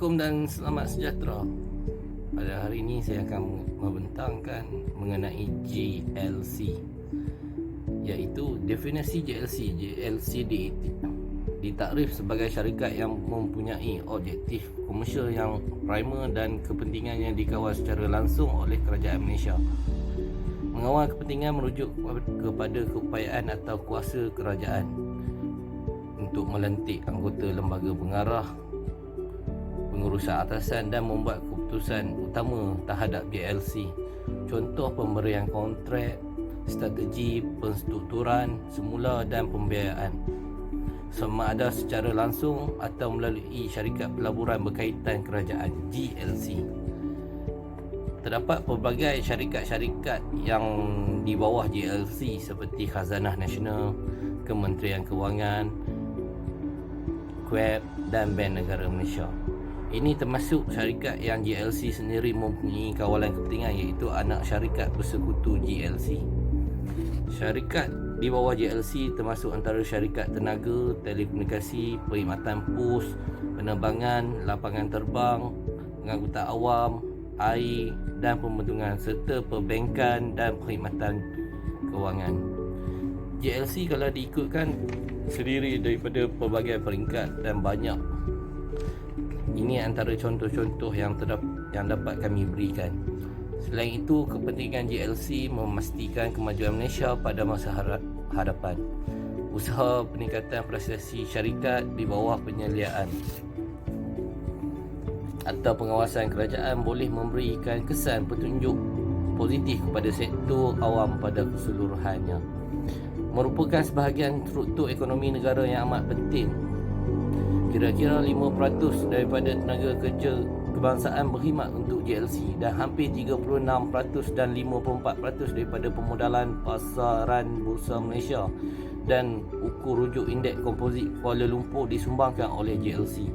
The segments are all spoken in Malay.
Assalamualaikum dan selamat sejahtera. Pada hari ini saya akan membentangkan mengenai GLC, iaitu definisi GLC. GLC ditakrif sebagai syarikat yang mempunyai objektif komersial yang primer dan kepentingan yang dikawal secara langsung oleh kerajaan Malaysia. Mengawal kepentingan merujuk kepada keupayaan atau kuasa kerajaan untuk melantik anggota lembaga pengarah, pengurusan atasan dan membuat keputusan utama terhadap GLC. Contoh pemberian kontrak, strategi penstrukturan semula dan pembiayaan, sama ada secara langsung atau melalui syarikat pelaburan berkaitan kerajaan GLC. Terdapat pelbagai syarikat-syarikat yang di bawah GLC seperti Khazanah Nasional, Kementerian Kewangan, Kuwait dan Bank Negara Malaysia. Ini termasuk syarikat yang GLC sendiri mempunyai kawalan kepentingan, iaitu anak syarikat bersekutu GLC. Syarikat di bawah GLC termasuk antara syarikat tenaga, telekomunikasi, perkhidmatan pos, penerbangan, lapangan terbang, pengangkutan awam, air dan pembentungan serta perbankan dan perkhidmatan kewangan. GLC kalau diikutkan sendiri daripada pelbagai peringkat dan banyak. Ini antara contoh-contoh yang dapat kami berikan. Selain itu, kepentingan GLC memastikan kemajuan Malaysia pada masa hadapan. Usaha peningkatan prestasi syarikat di bawah penyeliaan atau pengawasan kerajaan boleh memberikan kesan petunjuk positif kepada sektor awam pada keseluruhannya. Merupakan sebahagian struktur ekonomi negara yang amat penting. Kira-kira 5% daripada tenaga kerja kebangsaan berkhidmat untuk GLC dan hampir 36% dan 54% daripada pemodalan pasaran Bursa Malaysia dan ukur rujuk indeks komposit Kuala Lumpur disumbangkan oleh GLC.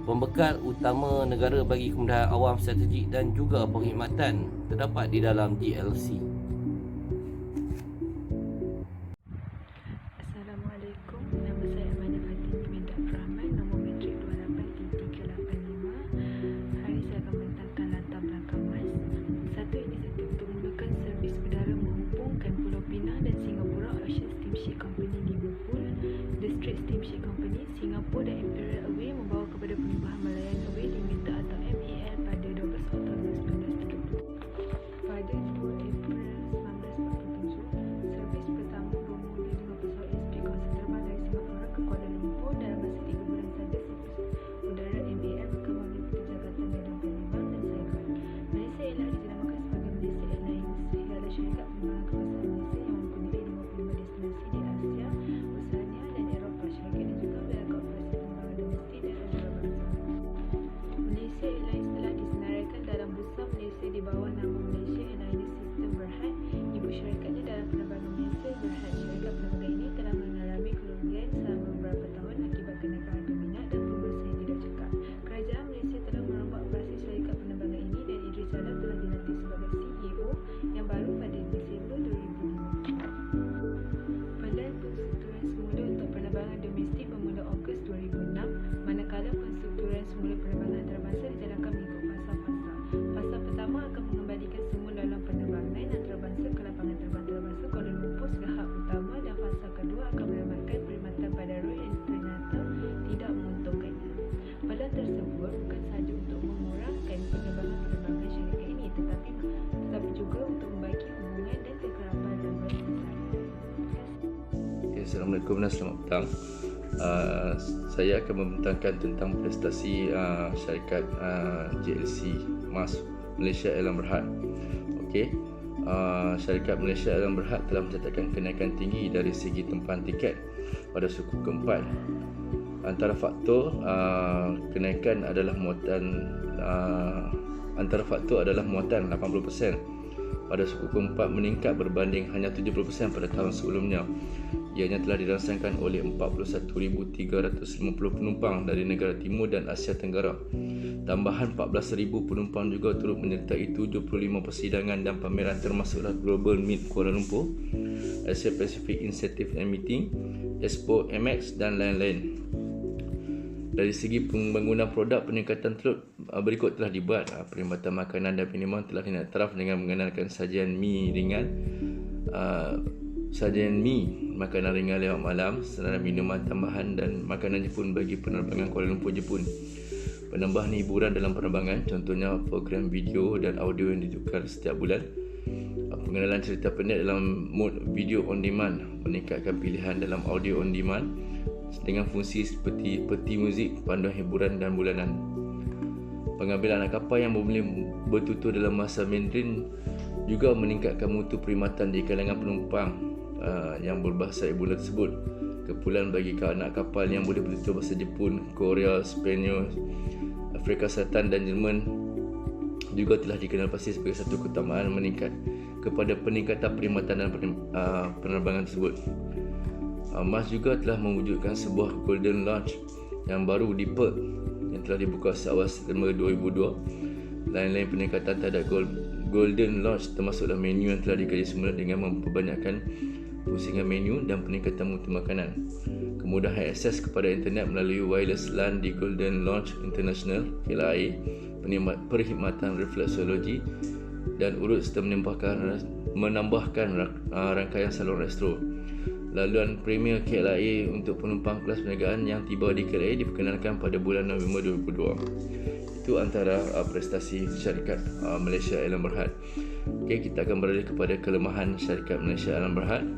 Pembekal utama negara bagi kemudahan awam strategik dan juga perkhidmatan terdapat di dalam GLC. Assalamualaikum, nama saya Amanah Fatin binti Abdul Rahman, nombor matrik 28.385. Hari saya akan membentangkan latar belakang MAS. Satu inisiatif untuk memulakan servis udara menghubungkan Pulau Pinang dan Singapura Ocean Steamship Company Liverpool, The Straits Steamship Company Singapura dan Imperial Airways membawa kepada perubahan Malayan Airways Limited atau MAL pada 12 Oktober 1970. Pada 2 April 1947, servis pertama bermula dengan pesawat SP kawasan terbang dari Singapura ke Kuala Lumpur. Dalam masa 3 bulan saja, servis udara MAL akan mengikuti jabatan Medan Palembang dan Saigon. Malaysia Airlines dinamakan sebagai Malaysia Airlines. Ialah syarikat penerbangan kebangsaan Malaysia yang mempunyai 55 destinasi di Asia, Oceania dan Eropah. Syarikat ini juga melakukan operasi penerbangan domestik dan antarabangsa. Malaysia Airlines telah disenaraikan dalam Bursa Malaysia di bawah nama Malaysia Airlines System Berhad. Ibu syarikatnya dalam penerbangan Malaysia Berhad. Syarikat penerbangan ini telah mengalami kerugian selama beberapa tahun akibat kenaikan harga minyak dan pembersihan yang tidak cekap. Kerajaan Malaysia telah merombak operasi syarikat penerbangan ini dan Idris Salam telah dilantik sebagai CEO yang baru pada Disember 2005. Pelan penstrukturan semula untuk penerbangan domestik bermula Ogos 2006, manakala penstrukturan semula penerbangan antarabangsa dijalankan mengikut fasa-fasa. Fasa pertama akan mengembalikan semua laluan penerbangan antarabangsa ke lapangan terbang antarabangsa Kuala Lumpur sebagai hub utama, dan fasa kedua akan menamatkan perkhidmatan pada rute yang ternyata tidak menguntungkannya. Pelan tersebut bukan sahaja untuk mengurangkan penerbangan syarikat ini tetapi juga untuk membagi hubungan dan kekerabatan bersama. Assalamualaikum dan selamat petang. Saya akan membentangkan tentang prestasi syarikat GLC MAS Malaysia Airlines Berhad. Okey. Syarikat Malaysia Airlines Berhad telah mencatatkan kenaikan tinggi dari segi tempahan tiket pada suku keempat. Antara faktor kenaikan adalah muatan 80% pada suku keempat meningkat berbanding hanya 70% pada tahun sebelumnya. Ianya telah dirangsangkan oleh 41,350 penumpang dari negara timur dan Asia Tenggara. Tambahan 14,000 penumpang juga turut menyertai 75 persidangan dan pameran termasuklah Global Meet Kuala Lumpur, Asia Pacific Incentive and Meeting, Expo MX dan lain-lain. Dari segi pembangunan produk, peningkatan berikut telah dibuat. Perkhidmatan makanan dan minuman telah dinaik taraf dengan mengenalkan sajian mi ringan, makanan ringan lewat malam, serta minuman tambahan dan makanan Jepun bagi penerbangan Kuala Lumpur Jepun. Penambahan hiburan dalam penerbangan, contohnya program video dan audio yang ditukar setiap bulan. Pengenalan cerita pendek dalam mod video on demand, meningkatkan pilihan dalam audio on demand dengan fungsi seperti peti muzik, panduan hiburan dan bulanan. Pengambilan anak kapal yang boleh bertutur dalam bahasa Mandarin juga meningkatkan mutu perkhidmatan di kalangan penumpang yang berbahasa ibu tersebut. Kepulan bagi anak kapal yang boleh bertutur bahasa Jepun, Korea, Sepanyol, Afrika Selatan dan Jerman juga telah dikenal pasti sebagai satu keutamaan kepada peningkatan perkhidmatan dan penerbangan tersebut. MAS juga telah mewujudkan sebuah Golden Lounge yang baru di Perth yang telah dibuka awal September 2002. Lain-lain peningkatan terhadap Golden Lounge termasuklah menu yang telah dikaji semula dengan memperbanyakkan pusingan menu dan peningkatan mutu makanan. Kemudahan akses kepada internet melalui wireless LAN di Golden Lounge International KLIA, perkhidmatan refleksologi dan urut serta menambahkan rangkaian salon resto. Laluan Premier KLIA untuk penumpang kelas perniagaan yang tiba di KLIA diperkenalkan pada bulan November 2002. Itu antara prestasi syarikat Malaysia Airlines Berhad. Okey, kita akan beralih kepada kelemahan syarikat Malaysia Airlines Berhad.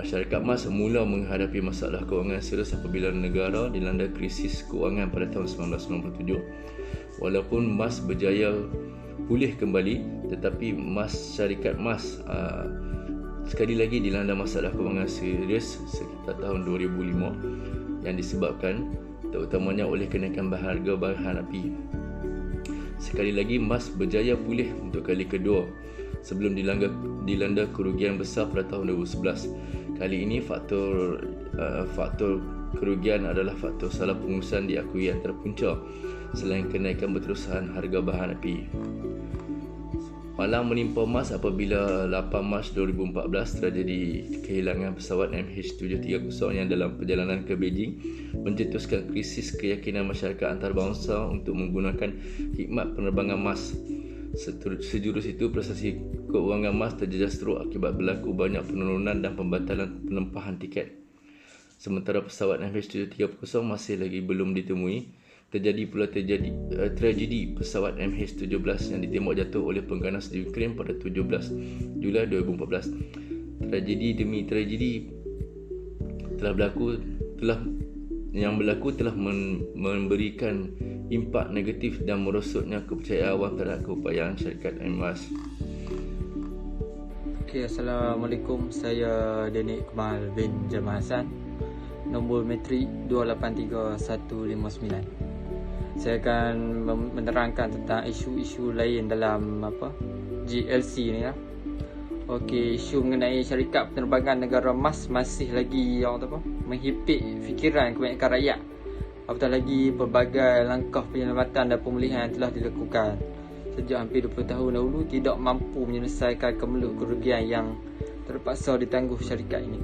Syarikat MAS semula menghadapi masalah kewangan serius apabila negara dilanda krisis kewangan pada tahun 1997. Walaupun MAS berjaya pulih kembali, tetapi syarikat MAS sekali lagi dilanda masalah kewangan serius sekitar tahun 2005 yang disebabkan terutamanya oleh kenaikan harga bahan api. Sekali lagi MAS berjaya pulih untuk kali kedua sebelum dilanda kerugian besar pada tahun 2011. Kali ini faktor kerugian adalah faktor salah pengurusan diakui antara punca selain kenaikan berterusan harga bahan api. Malang menimpa MAS apabila 8 Mac 2014 tragedi kehilangan pesawat MH730 yang dalam perjalanan ke Beijing mencetuskan krisis keyakinan masyarakat antarabangsa untuk menggunakan khidmat penerbangan MAS. Sejurus itu, prestasi keuangan MAS terjejas teruk akibat berlaku banyak penurunan dan pembatalan penempahan tiket. Sementara pesawat MH730 masih lagi belum ditemui. Terjadi pula tragedi pesawat MH17 yang ditembak jatuh oleh pengganas di Ukraine pada 17 Julai 2014. Tragedi demi tragedi yang berlaku telah memberikan impak negatif dan merosotnya kepercayaan awam terhadap keupayaan syarikat MAS. Okay, Assalamualaikum. Saya Danik Kemal bin Jamal Hassan, nombor metrik 283159. Saya akan menerangkan tentang isu-isu lain dalam GLC ni lah. Okey, isu mengenai syarikat penerbangan negara MAS masih lagi menghimpit fikiran kebanyakan rakyat. Apatah lagi pelbagai langkah penyelamatan dan pemulihan yang telah dilakukan sejak hampir 20 tahun dahulu tidak mampu menyelesaikan kemelut kerugian yang terpaksa ditangguh syarikat ini.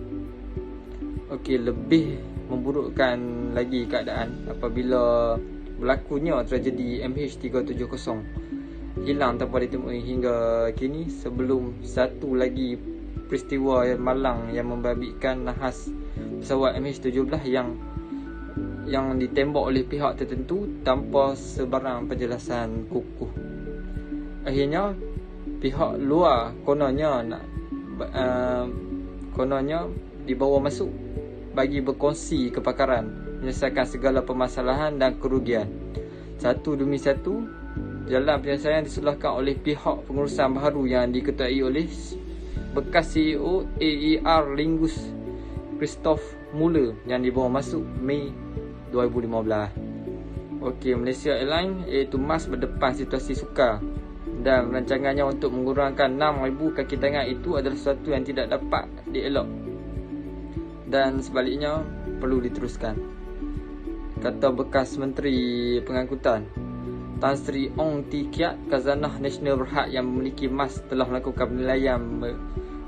Okey, lebih memburukkan lagi keadaan apabila berlakunya tragedi MH370 hilang tanpa ditemui hingga kini, sebelum satu lagi peristiwa malang yang membabitkan nahas pesawat MH17 yang ditembak oleh pihak tertentu tanpa sebarang penjelasan kukuh. Akhirnya pihak luar kononnya dibawa masuk bagi berkongsi kepakaran menyelesaikan segala permasalahan dan kerugian. Satu demi satu, jalan penyelesaian disulahkan oleh pihak pengurusan baharu yang diketuai oleh bekas CEO AER Lingus Christoph Muller yang dibawa masuk Mei 2015. Okey, Malaysia Airlines iaitu MAS berdepan situasi sukar dan rancangannya untuk mengurangkan 6,000 kaki tangan itu adalah sesuatu yang tidak dapat dielak dan sebaliknya perlu diteruskan, kata bekas Menteri Pengangkutan Tan Sri Ong Tee Kiat. Khazanah Nasional Berhad yang memiliki MAS telah melakukan penilaian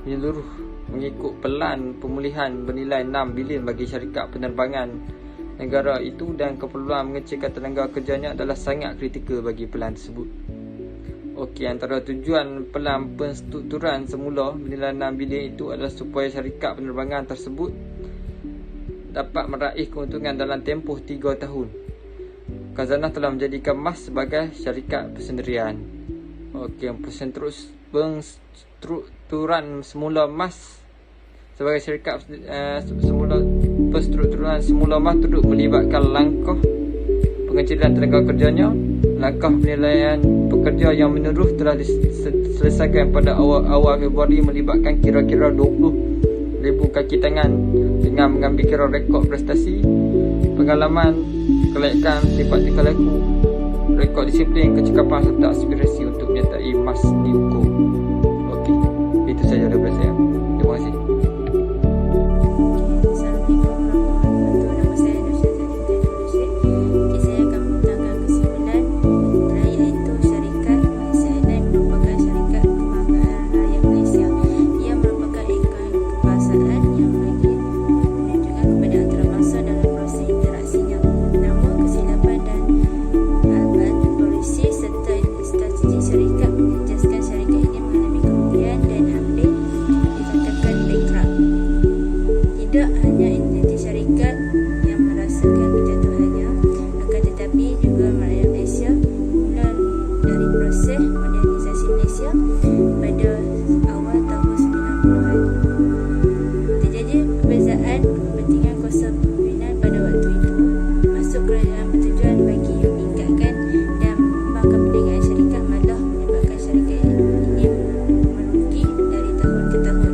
menyeluruh mengikut pelan pemulihan bernilai 6 bilion bagi syarikat penerbangan negara itu dan keperluan mengecilkan tenaga kerjanya adalah sangat kritikal bagi pelan tersebut. Okey, antara tujuan pelan penstrukturan semula bernilai 6 bilion itu adalah supaya syarikat penerbangan tersebut dapat meraih keuntungan dalam tempoh 3 tahun. Khazanah telah menjadikan MAS sebagai syarikat persendirian. Okey, penstrukturan semula MAS sebagai syarikat penstrukturan semula MAS turut melibatkan langkah pengecilan tenaga kerjanya. Langkah penilaian pekerja yang meneruh telah diselesaikan pada awal Februari melibatkan kira-kira 20,000 kaki tangan dengan mengambil kira rekod prestasi, pengalaman, kelayakan, sifat tingkah laku, rekod disiplin, kecekapan serta aspirasi untuk menyertai MAS di hukum. Okey, itu saja daripada saya. Terima kasih. Assalamualaikum warahmatullahi wabarakatuh. Nama saya Nur Syazali Binti Rashid. Okey, saya akan membentangkan kesimpulan iaitu syarikat Malaysia Airlines merupakan syarikat kebanggaan rakyat Malaysia. Ia merupakan ikon kebangsaan yang bagi menunjukkan kepada antarabangsa dalam proses interaksinya. Namun kesilapan dan albat polisi serta strategi syarikat menjejaskan syarikat ini mengalami kerugian dan hampir dikatakan bankrupt. Tidak hanya entiti syarikat yang merasakan kejatuhannya, akan tetapi juga rakyat Malaysia mula dari proses modernisasi Malaysia pada awal tahun 90-an. Terjadi perbezaan kepentingan kuasa pemimpinan pada waktu itu. Masuk kerajaan bertujuan bagi meningkatkan dan mengembangkan perniagaan syarikat malah menyebabkan syarikat ini merugi dari tahun ke tahun.